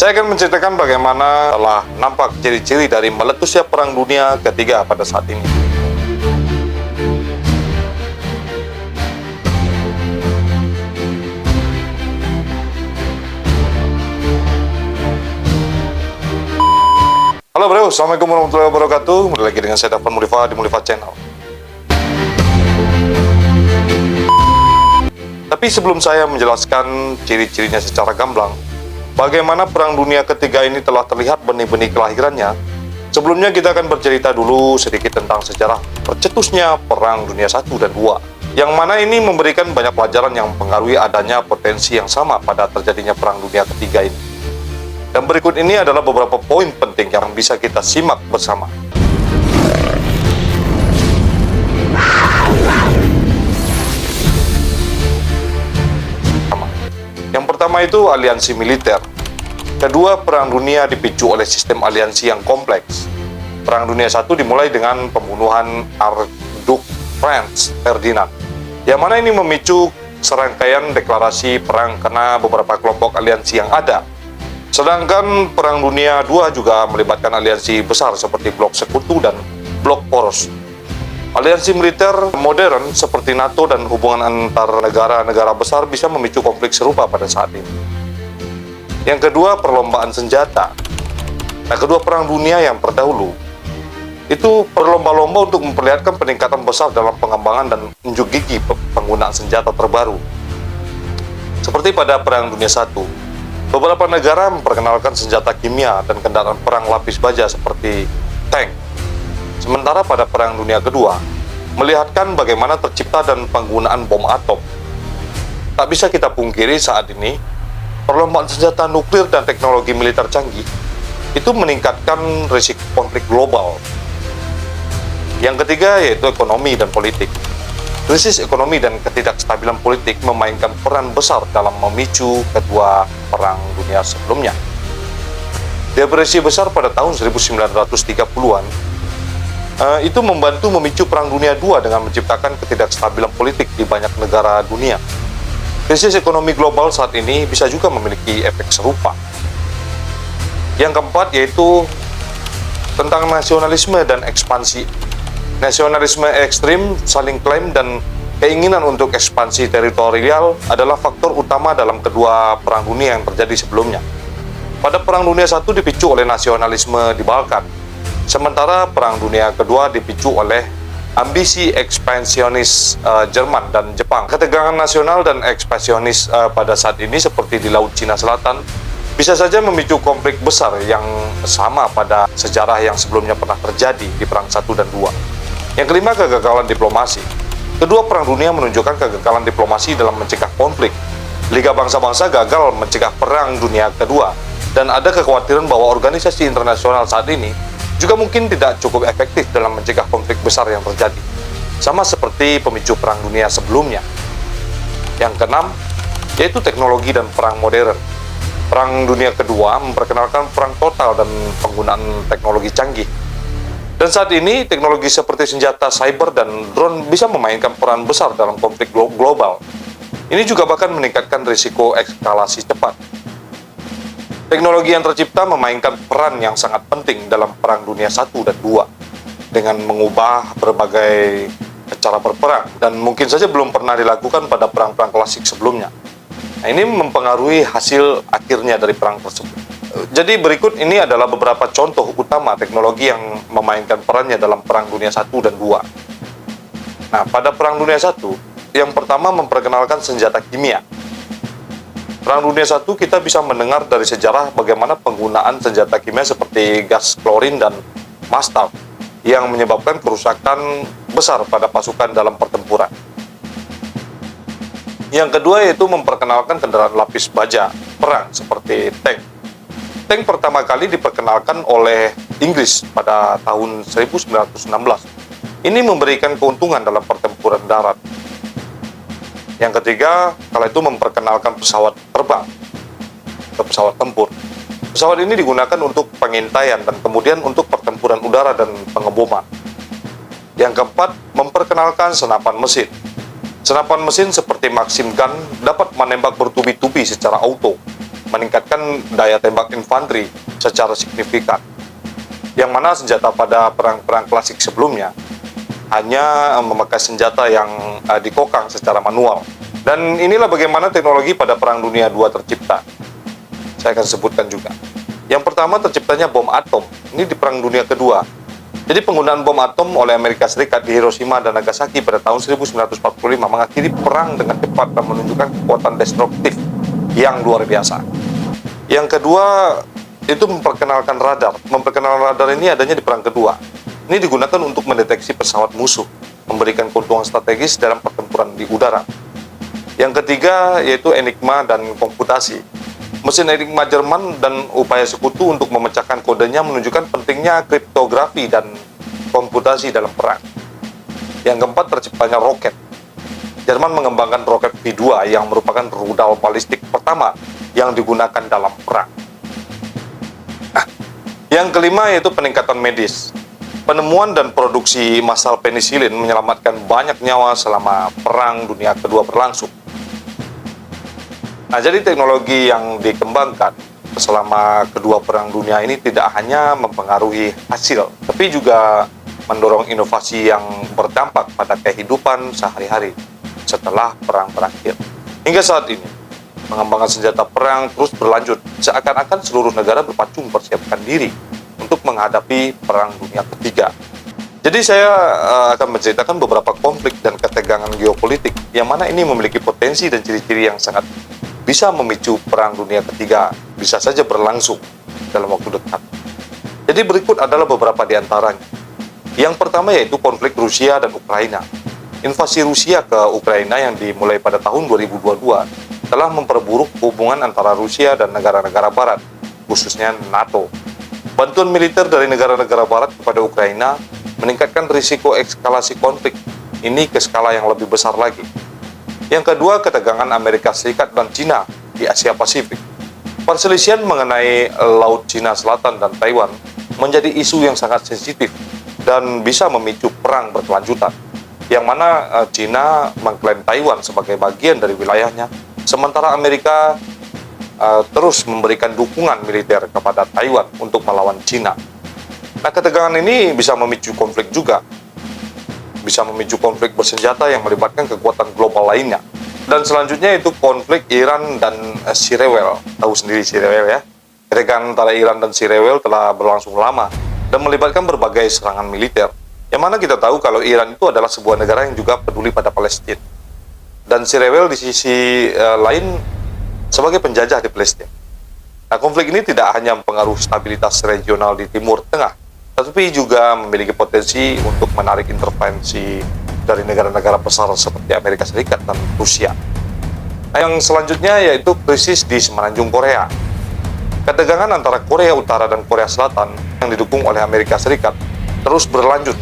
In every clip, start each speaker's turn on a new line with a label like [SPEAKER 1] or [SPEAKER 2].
[SPEAKER 1] Saya akan menceritakan bagaimana telah nampak ciri-ciri dari meletusnya Perang Dunia Ketiga pada saat ini. Halo bro, Assalamualaikum warahmatullahi wabarakatuh. Kembali lagi dengan saya Dafan Mulifa di Mulifa Channel. Tapi sebelum saya menjelaskan ciri-cirinya secara gamblang, bagaimana Perang Dunia Ketiga ini telah terlihat benih-benih kelahirannya, sebelumnya kita akan bercerita dulu sedikit tentang sejarah tercetusnya Perang Dunia I dan II, yang mana ini memberikan banyak pelajaran yang mempengaruhi adanya potensi yang sama pada terjadinya Perang Dunia Ketiga ini. Dan berikut ini adalah beberapa poin penting yang bisa kita simak bersama. Yang pertama itu aliansi militer. Kedua, Perang Dunia dipicu oleh sistem aliansi yang kompleks. Perang Dunia I dimulai dengan pembunuhan Archduke Franz Ferdinand, yang mana ini memicu serangkaian deklarasi perang karena beberapa kelompok aliansi yang ada. Sedangkan Perang Dunia II juga melibatkan aliansi besar seperti Blok Sekutu dan Blok Poros. Aliansi militer modern seperti NATO dan hubungan antar negara-negara besar bisa memicu konflik serupa pada saat ini. Yang kedua, perlombaan senjata. Nah, kedua perang dunia yang terdahulu itu berlomba-lomba untuk memperlihatkan peningkatan besar dalam pengembangan dan unjuk gigi penggunaan senjata terbaru. Seperti pada Perang Dunia I, beberapa negara memperkenalkan senjata kimia dan kendaraan perang lapis baja seperti tank. Sementara pada Perang Dunia Kedua, melihatkan bagaimana tercipta dan penggunaan bom atom. Tak bisa kita pungkiri saat ini, perlombaan senjata nuklir dan teknologi militer canggih itu meningkatkan risiko konflik global. Yang ketiga yaitu ekonomi dan politik. Krisis ekonomi dan ketidakstabilan politik memainkan peran besar dalam memicu kedua perang dunia sebelumnya. Depresi besar pada tahun 1930-an itu membantu memicu Perang Dunia II dengan menciptakan ketidakstabilan politik di banyak negara dunia. Krisis ekonomi global saat ini bisa juga memiliki efek serupa. Yang keempat yaitu tentang nasionalisme dan ekspansi. Nasionalisme ekstrim, saling klaim, dan keinginan untuk ekspansi teritorial adalah faktor utama dalam kedua perang dunia yang terjadi sebelumnya. Pada Perang Dunia I dipicu oleh nasionalisme di Balkan, sementara Perang Dunia Kedua dipicu oleh ambisi ekspansionis Jerman dan Jepang. Ketegangan nasional dan ekspansionis pada saat ini seperti di Laut Cina Selatan bisa saja memicu konflik besar yang sama pada sejarah yang sebelumnya pernah terjadi di Perang I dan II. Yang kelima, kegagalan diplomasi. Kedua perang dunia menunjukkan kegagalan diplomasi dalam mencegah konflik. Liga Bangsa-Bangsa gagal mencegah Perang Dunia Kedua, dan ada kekhawatiran bahwa organisasi internasional saat ini juga mungkin tidak cukup efektif dalam mencegah konflik besar yang terjadi, sama seperti pemicu Perang Dunia sebelumnya. Yang keenam, yaitu teknologi dan perang modern. Perang Dunia Kedua memperkenalkan perang total dan penggunaan teknologi canggih. Dan saat ini, teknologi seperti senjata cyber dan drone bisa memainkan peran besar dalam konflik global. Ini juga bahkan meningkatkan risiko eskalasi cepat. Teknologi yang tercipta memainkan peran yang sangat penting dalam Perang Dunia I dan II dengan mengubah berbagai cara berperang dan mungkin saja belum pernah dilakukan pada perang-perang klasik sebelumnya. Nah, ini mempengaruhi hasil akhirnya dari perang tersebut. Jadi berikut ini adalah beberapa contoh utama teknologi yang memainkan perannya dalam Perang Dunia I dan II. Nah, pada Perang Dunia I, yang pertama memperkenalkan senjata kimia. Perang Dunia I kita bisa mendengar dari sejarah bagaimana penggunaan senjata kimia seperti gas klorin dan mustard yang menyebabkan kerusakan besar pada pasukan dalam pertempuran. Yang kedua yaitu memperkenalkan kendaraan lapis baja perang seperti tank. Tank pertama kali diperkenalkan oleh Inggris pada tahun 1916. Ini memberikan keuntungan dalam pertempuran darat. Yang ketiga, kala itu memperkenalkan pesawat terbang atau pesawat tempur. Pesawat ini digunakan untuk pengintaian dan kemudian untuk pertempuran udara dan pengeboman. Yang keempat, memperkenalkan senapan mesin. Senapan mesin seperti Maxim Gun dapat menembak bertubi-tubi secara auto. meningkatkan daya tembak infanteri secara signifikan. Yang mana senjata pada perang-perang klasik sebelumnya hanya memakai senjata yang dikokang secara manual. Dan inilah bagaimana teknologi pada Perang Dunia II tercipta. Saya akan sebutkan juga. Yang pertama, terciptanya bom atom. Ini di Perang Dunia Kedua. Jadi penggunaan bom atom oleh Amerika Serikat di Hiroshima dan Nagasaki pada tahun 1945 mengakhiri perang dengan cepat dan menunjukkan kekuatan destruktif yang luar biasa. Yang kedua, itu memperkenalkan radar. Memperkenalkan radar ini adanya di Perang Kedua. Ini digunakan untuk mendeteksi pesawat musuh, memberikan keuntungan strategis dalam pertempuran di udara. Yang ketiga, yaitu enigma dan komputasi. Mesin Enigma Jerman dan upaya sekutu untuk memecahkan kodenya menunjukkan pentingnya kriptografi dan komputasi dalam perang. Yang keempat, terciptanya roket. Jerman mengembangkan roket V2 yang merupakan rudal balistik pertama yang digunakan dalam perang. Yang kelima, yaitu peningkatan medis. Penemuan dan produksi massal penisilin menyelamatkan banyak nyawa selama Perang Dunia Kedua berlangsung. Nah, jadi teknologi yang dikembangkan selama kedua perang dunia ini tidak hanya mempengaruhi hasil, tapi juga mendorong inovasi yang berdampak pada kehidupan sehari-hari setelah perang berakhir. Hingga saat ini, pengembangan senjata perang terus berlanjut, seakan-akan seluruh negara berpacu mempersiapkan diri untuk menghadapi Perang Dunia Ketiga. Jadi saya akan menceritakan beberapa konflik dan ketegangan geopolitik yang mana ini memiliki potensi dan ciri-ciri yang sangat bisa memicu Perang Dunia Ketiga, bisa saja berlangsung dalam waktu dekat. Jadi berikut adalah beberapa di antaranya. Yang pertama yaitu konflik Rusia dan Ukraina. Invasi Rusia ke Ukraina yang dimulai pada tahun 2022 telah memperburuk hubungan antara Rusia dan negara-negara Barat, khususnya NATO. Bantuan militer dari negara-negara Barat kepada Ukraina meningkatkan risiko eskalasi konflik ini ke skala yang lebih besar lagi. Yang kedua, ketegangan Amerika Serikat dan Cina di Asia Pasifik. Perselisihan mengenai Laut Cina Selatan dan Taiwan menjadi isu yang sangat sensitif dan bisa memicu perang berkelanjutan, yang mana Cina mengklaim Taiwan sebagai bagian dari wilayahnya, sementara Amerika terus memberikan dukungan militer kepada Taiwan untuk melawan Cina. Nah, ketegangan ini bisa memicu konflik juga, bisa memicu konflik bersenjata yang melibatkan kekuatan global lainnya. Dan selanjutnya itu konflik Iran dan si rewel. Tahu sendiri si rewel ya. Ketegangan antara Iran dan si rewel telah berlangsung lama dan melibatkan berbagai serangan militer. Yang mana kita tahu kalau Iran itu adalah sebuah negara yang juga peduli pada Palestina. Dan si rewel di sisi lain sebagai penjajah di Palestina. Nah, konflik ini tidak hanya mempengaruhi stabilitas regional di Timur Tengah, tetapi juga memiliki potensi untuk menarik intervensi dari negara-negara besar seperti Amerika Serikat dan Rusia. Nah, yang selanjutnya yaitu krisis di semenanjung Korea. Ketegangan antara Korea Utara dan Korea Selatan yang didukung oleh Amerika Serikat terus berlanjut.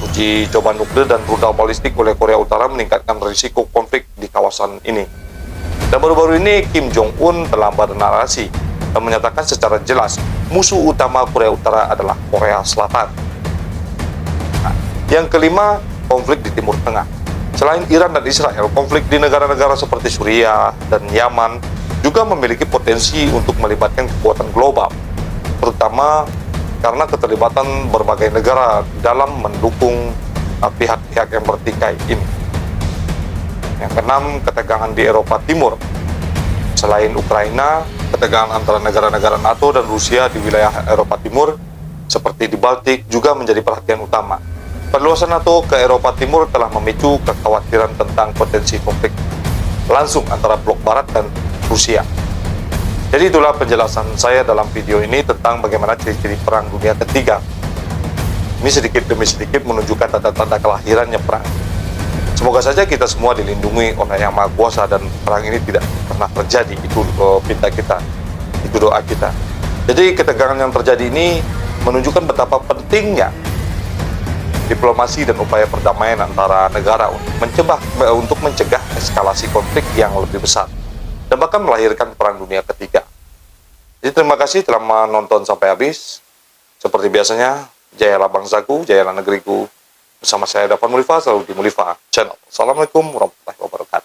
[SPEAKER 1] Uji coba nuklir dan rudal balistik oleh Korea Utara meningkatkan risiko konflik di kawasan ini. Dan baru-baru ini Kim Jong-un telah bernarasi dan menyatakan secara jelas musuh utama Korea Utara adalah Korea Selatan. Nah, yang kelima, konflik di Timur Tengah. Selain Iran dan Israel, konflik di negara-negara seperti Suriah dan Yaman juga memiliki potensi untuk melibatkan kekuatan global, terutama karena keterlibatan berbagai negara dalam mendukung pihak-pihak yang bertikai ini. Yang keenam, ketegangan di Eropa Timur. Selain Ukraina, ketegangan antara negara-negara NATO dan Rusia di wilayah Eropa Timur, seperti di Baltik, juga menjadi perhatian utama. Perluasan NATO ke Eropa Timur telah memicu kekhawatiran tentang potensi konflik langsung antara blok Barat dan Rusia. Jadi itulah penjelasan saya dalam video ini tentang bagaimana ciri-ciri Perang Dunia Ketiga. Ini sedikit demi sedikit menunjukkan tanda-tanda kelahirannya perang. Semoga saja kita semua dilindungi oleh Yang Maha Kuasa dan perang ini tidak pernah terjadi. Itu pinta kita, itu doa kita. Jadi ketegangan yang terjadi ini menunjukkan betapa pentingnya diplomasi dan upaya perdamaian antara negara untuk mencegah eskalasi konflik yang lebih besar dan bahkan melahirkan Perang Dunia Ketiga. Jadi terima kasih telah menonton sampai habis. Seperti biasanya, jayalah bangsaku, jayalah negeriku. Bersama saya Dafan Mulifa, selalu di Mulifa Channel. Assalamualaikum warahmatullahi wabarakatuh.